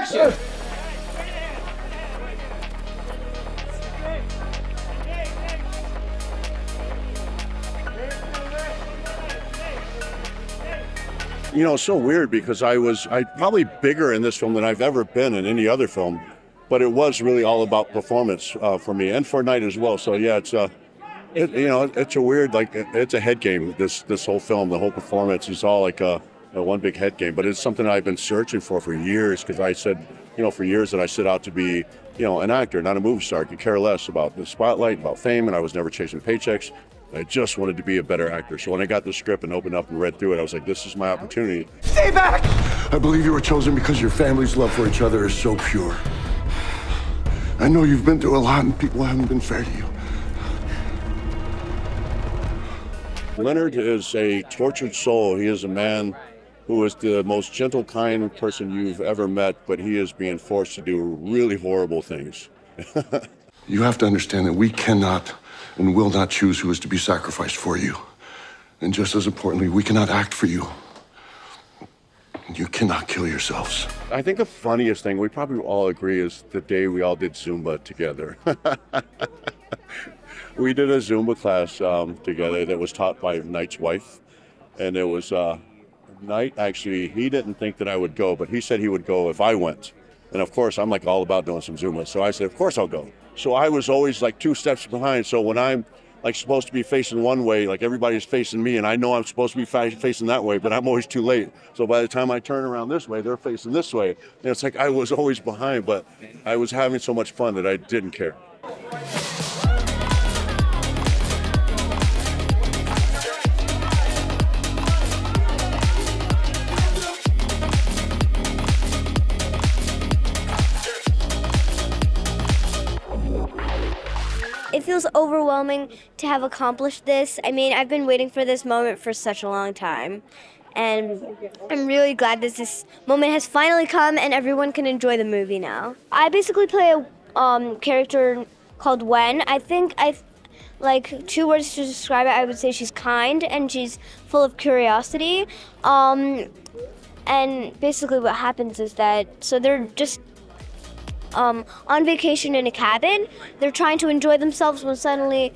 Action! You know, it's so weird because I probably bigger in this film than I've ever been in any other film, but it was really all about performance for me and for Night as well. So yeah, it's a weird, like, it's a head game. This whole film, the whole performance is all like one big head game. But it's something I've been searching for years, because I said, for years that I set out to be, an actor, not a movie star. I could care less about the spotlight, about fame, and I was never chasing paychecks. I just wanted to be a better actor. So when I got the script and opened up and read through it, I was like, this is my opportunity. Stay back! I believe you were chosen because your family's love for each other is so pure. I know you've been through a lot and people haven't been fair to you. Leonard is a tortured soul. He is a man who is the most gentle, kind person you've ever met, but he is being forced to do really horrible things. You have to understand that we cannot and will not choose who is to be sacrificed for you. And just as importantly, we cannot act for you. You cannot kill yourselves. I think the funniest thing, we probably all agree, is the day we all did Zumba together. We did a Zumba class together that was taught by Knight's wife. And it was, Knight, actually, he didn't think that I would go, but he said he would go if I went. And of course, I'm like all about doing some Zumba. So I said, of course I'll go. So I was always like 2 steps behind. So when I'm like supposed to be facing one way, like everybody's facing me, and I know I'm supposed to be facing that way, but I'm always too late. So by the time I turn around this way, they're facing this way. And it's like I was always behind, but I was having so much fun that I didn't care. It feels overwhelming to have accomplished this. I mean, I've been waiting for this moment for such a long time. And I'm really glad that this moment has finally come and everyone can enjoy the movie now. I basically play a character called Wen. I think like 2 words to describe it, I would say she's kind and she's full of curiosity. And basically what happens is that, so they're just on vacation in a cabin. They're trying to enjoy themselves when suddenly,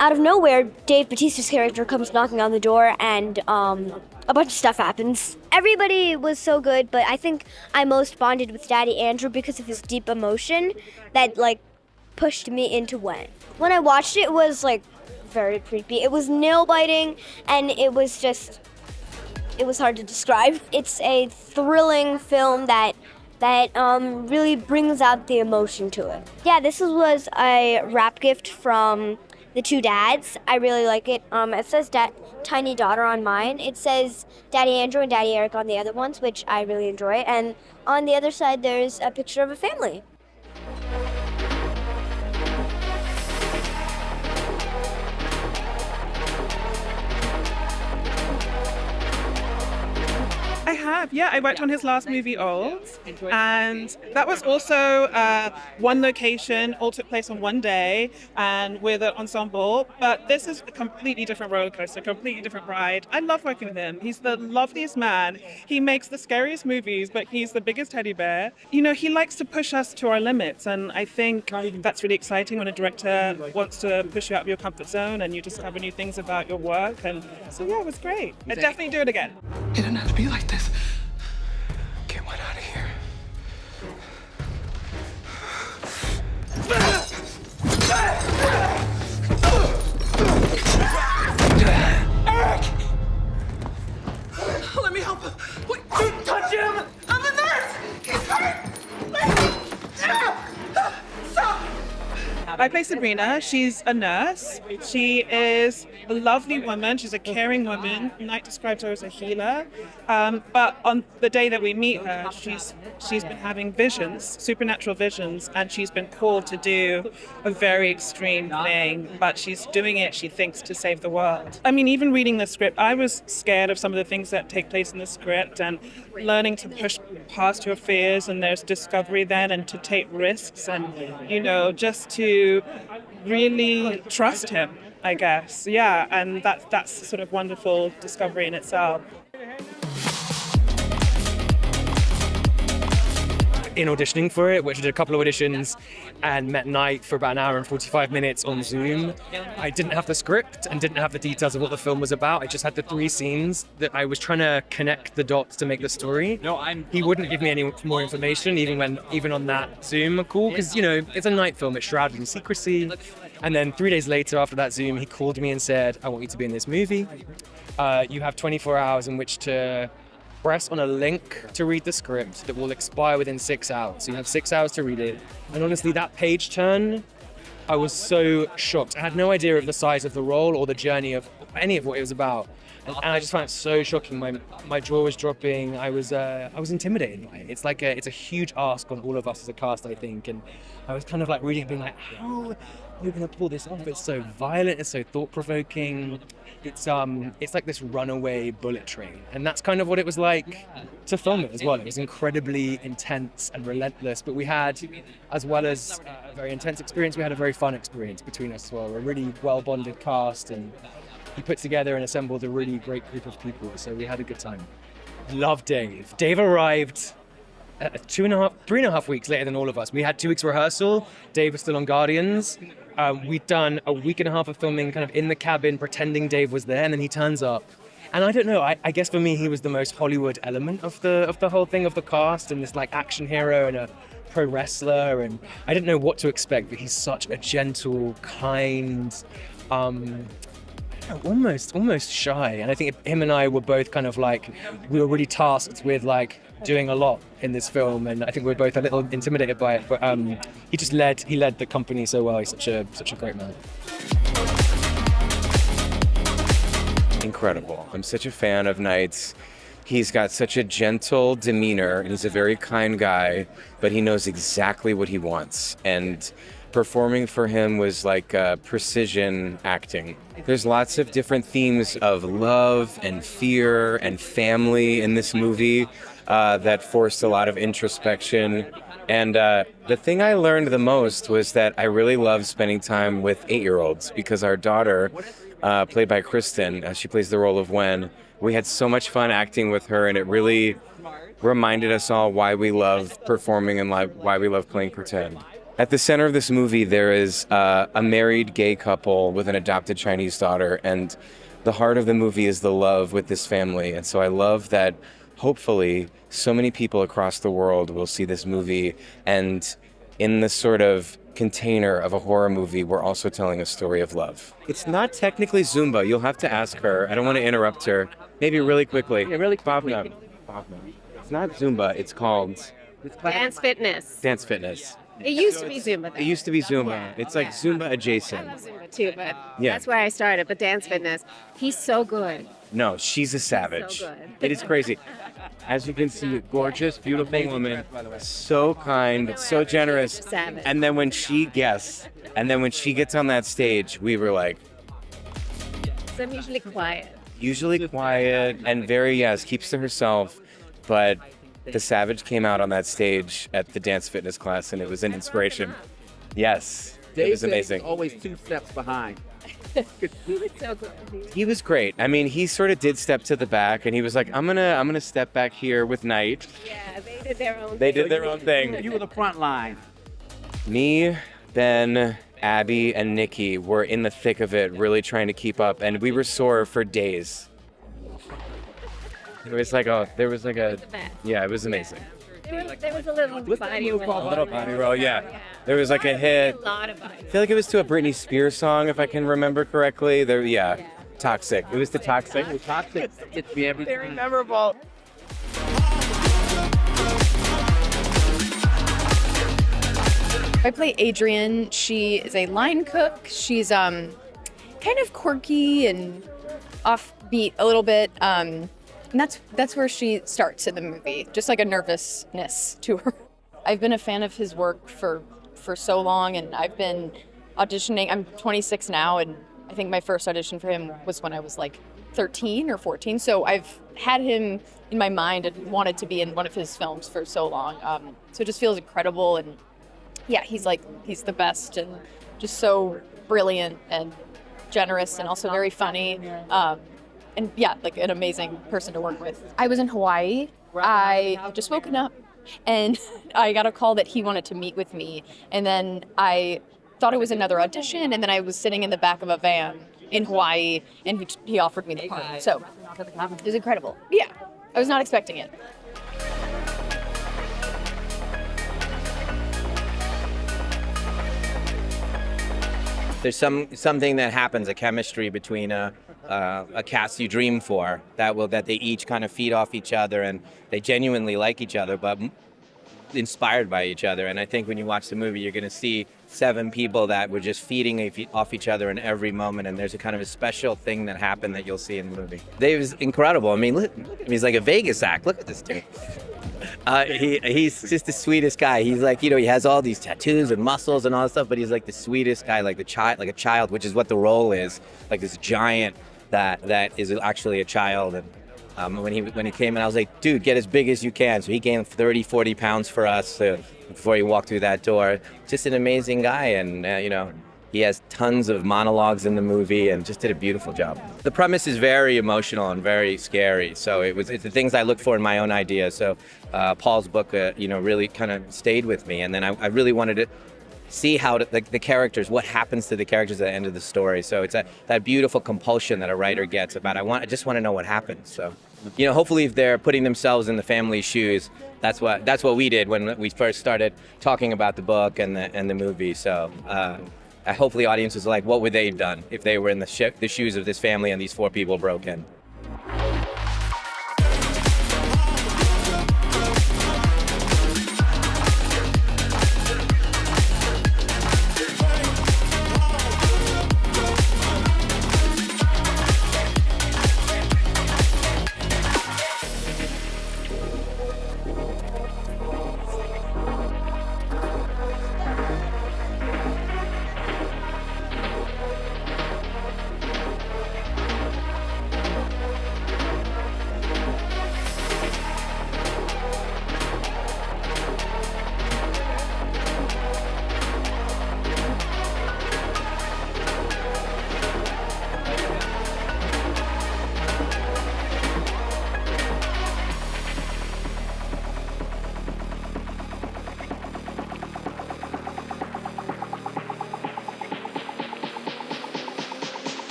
out of nowhere, Dave Bautista's character comes knocking on the door and a bunch of stuff happens. Everybody was so good, but I think I most bonded with Daddy Andrew because of his deep emotion that like pushed me into Wen. When I watched it, it was like very creepy. It was nail biting and it was hard to describe. It's a thrilling film that really brings out the emotion to it. Yeah, this was a wrap gift from the 2 dads. I really like it. It says Tiny Daughter on mine. It says Daddy Andrew and Daddy Eric on the other ones, which I really enjoy. And on the other side, there's a picture of a family. I have, yeah. I worked on his last movie, Old, and that was also one location, all took place on one day, and with an ensemble. But this is a completely different roller coaster, a completely different ride. I love working with him. He's the loveliest man. He makes the scariest movies, but he's the biggest teddy bear. You know, he likes to push us to our limits, and I think that's really exciting when a director wants to push you out of your comfort zone and you discover new things about your work. And so, yeah, it was great. I'd definitely do it again. It didn't have to be like this. Get one out of here. Eric! Let me help him. Wait, don't touch him! I'm a nurse! He's hurt! Stop! I play Sabrina. She's a nurse. She is a lovely woman. She's a caring woman. Knight described her as a healer. But on the day that we meet her, she's been having visions, supernatural visions, and she's been called to do a very extreme thing. But she's doing it, she thinks, to save the world. I mean, even reading the script, I was scared of some of the things that take place in the script, and learning to push past your fears, and there's discovery then, and to take risks, and, you know, just to really trust him, I guess. Yeah, and that's sort of wonderful discovery in itself. in auditioning for it, which I did a couple of auditions and met Night for about an hour and 45 minutes on Zoom. I didn't have the script and didn't have the details of what the film was about. I just had the 3 scenes that I was trying to connect the dots to make the story. He wouldn't give me any more information, even on that Zoom call, because, you know, it's a Night film, it's shrouded in secrecy. And then 3 days later after that Zoom, he called me and said, I want you to be in this movie. You have 24 hours in which to press on a link to read the script that will expire within 6 hours. So you have 6 hours to read it. And honestly, that page turn, I was so shocked. I had no idea of the size of the role or the journey of any of what it was about. And I just found it so shocking. My jaw was dropping. I was intimidated by it. It's a huge ask on all of us as a cast, I think. And I was kind of like reading it, being like, how are we going to pull this off? It's so violent. It's so thought-provoking. It's like this runaway bullet train, and that's kind of what it was like to film it as well. It was incredibly intense and relentless, but we had, as well as a very intense experience, we had a very fun experience between us as well. We're a really well-bonded cast, and he put together and assembled a really great group of people, so we had a good time. Love Dave. Dave arrived 3.5 weeks later than all of us. We had 2 weeks rehearsal. Dave was still on Guardians. We'd done a week and a half of filming kind of in the cabin, pretending Dave was there, and then he turns up. And I don't know, I guess for me, he was the most Hollywood element of the whole thing, of the cast, and this like action hero and a pro wrestler, and I didn't know what to expect, but he's such a gentle, kind, almost shy. And I think him and I were both kind of like, we were really tasked with like doing a lot in this film, and I think we were both a little intimidated by it, but he led the company so well. He's such a great man. Incredible. I'm such a fan of Night's. He's got such a gentle demeanor, and he's a very kind guy, but he knows exactly what he wants. And performing for him was like precision acting. There's lots of different themes of love and fear and family in this movie that forced a lot of introspection. And the thing I learned the most was that I really love spending time with 8-year-olds, because our daughter, played by Kristen, she plays the role of Wen. We had so much fun acting with her, and it really reminded us all why we love performing and why we love playing pretend. At the center of this movie, there is a married gay couple with an adopted Chinese daughter, and the heart of the movie is the love with this family. And so I love that, hopefully, so many people across the world will see this movie, and in the sort of container of a horror movie, we're also telling a story of love. It's not technically Zumba. You'll have to ask her. I don't want to interrupt her. Maybe really quickly. Yeah, really quickly. Bhavna. It's not Zumba. It's called... Dance fitness. Dance fitness. It used to be Zumba, though. It used to be Zumba. It's like Zumba adjacent. I love Zumba, too, but Yeah. that's where I started. But dance fitness, he's so good. No, she's a savage. So good. It is crazy. As you can see, gorgeous, beautiful woman, so kind, so generous. Savage. And then when she gets on that stage, we were like, So I'm usually quiet. usually quiet and very, keeps to herself, but the savage came out on that stage at the dance fitness class, and it was an inspiration. Yes, it was amazing. Always 2 steps behind. He was so good. He was great. I mean, he sort of did step to the back, and he was like, I'm gonna step back here with Night. Yeah, they did their own They thing. did their own thing. You were the front line. Me, Ben, Abby, and Nikki were in the thick of it, really trying to keep up, and we were sore for days. It was like it was amazing. There was a little body roll. A little body roll, yeah. There was like a hit. A lot of body I feel like it was to a Britney Spears song, if I can remember correctly. Toxic. It was to Toxic. Toxic. It's me every Very time. memorable. I play Adrienne. She is a line cook. She's kind of quirky and offbeat a little bit. And that's where she starts in the movie, just like a nervousness to her. I've been a fan of his work for so long, and I've been auditioning. I'm 26 now, and I think my first audition for him was when I was like 13 or 14. So I've had him in my mind and wanted to be in one of his films for so long. So it just feels incredible, and yeah, he's the best, and just so brilliant and generous, and also very funny. And yeah, like an amazing person to work with. I was in Hawaii. I had just woken up And I got a call that he wanted to meet with me. And then I thought it was another audition. And then I was sitting in the back of a van in Hawaii, and he offered me the part. So it was incredible. Yeah, I was not expecting it. There's something that happens, a chemistry between a cast you dream for that they each kind of feed off each other, and they genuinely like each other, but inspired by each other. And I think when you watch the movie, you're going to see 7 people that were just feeding off each other in every moment. And there's a kind of a special thing that happened that you'll see in the movie. Dave is incredible. I mean, look, he's like a Vegas act. Look at this dude. He's just the sweetest guy. He's like, he has all these tattoos and muscles and all that stuff, but he's like the sweetest guy, like a child, which is what the role is, like this giant that is actually a child. And when he came in, I was like, dude, get as big as you can. So he gained 30, 40 pounds for us before he walked through that door. Just an amazing guy, and he has tons of monologues in the movie and just did a beautiful job. The premise is very emotional and very scary. So it's the things I look for in my own ideas. So Paul's book, really kind of stayed with me. And then I really wanted to see how the characters, what happens to the characters at the end of the story. So it's that beautiful compulsion that a writer gets about, I just want to know what happens. So, hopefully if they're putting themselves in the family's shoes, that's what we did when we first started talking about the book and the movie. So hopefully audiences are like, what would they have done if they were in the shoes of this family and these 4 people broke in?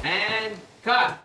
And cut.